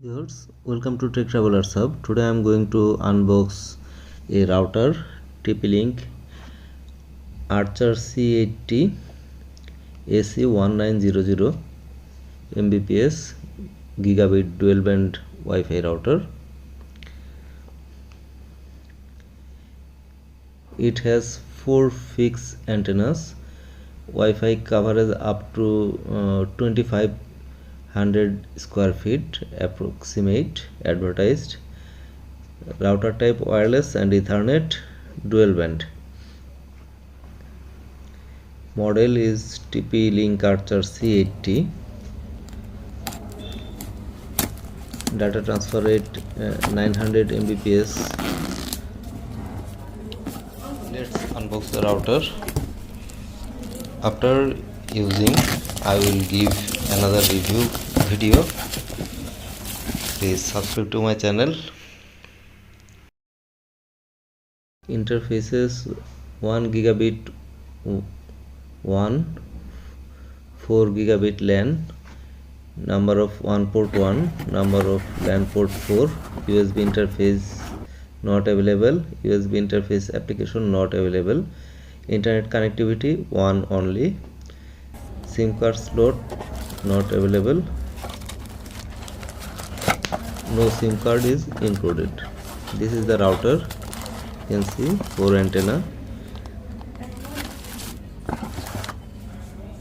Viewers, welcome to Tech Travelers Hub. Today I am going to unbox a router TP-Link Archer C80 AC1900 Mbps gigabit dual band Wi-Fi router. It has 4 fixed antennas, Wi-Fi coverage up to 2500 square feet approximate, advertised. Router type wireless and Ethernet dual band. Model is TP-Link Archer C80. Data transfer rate 900 Mbps. Let's unbox the router. After using, I will give another review video. Please subscribe to my channel. Interfaces 1 gigabit WAN, 4 gigabit LAN, number of WAN port 1, number of LAN port 4, USB interface not available, USB interface application not available, internet connectivity 1 only, SIM card slot not available, no SIM card is included. This is the router. You can see 4 antenna.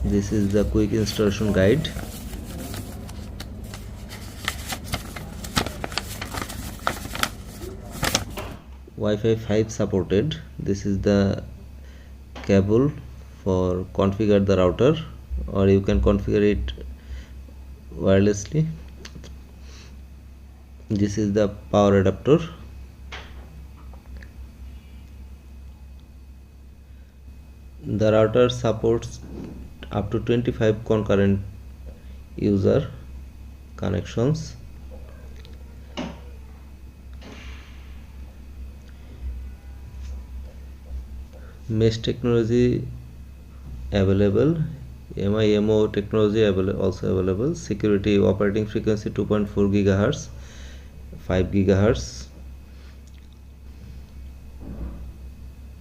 This is the quick installation guide. Wi-Fi 5 supported. This is the cable for configure the router, or you can configure it wirelessly. This is the power adapter. The router supports up to 25 concurrent user connections. Mesh technology available, MU-MIMO technology also available. Security operating frequency 2.4 GHz, 5 GHz.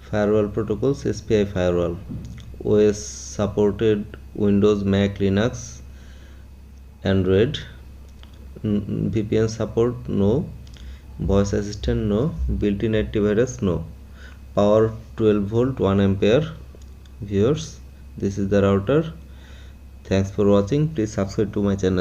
Firewall protocols, SPI firewall. OS supported Windows, Mac, Linux, Android. VPN support no. Voice assistant no. Built-in antivirus no. Power 12 volt 1 ampere. Viewers, this is the router. Thanks for watching. Please subscribe to my channel.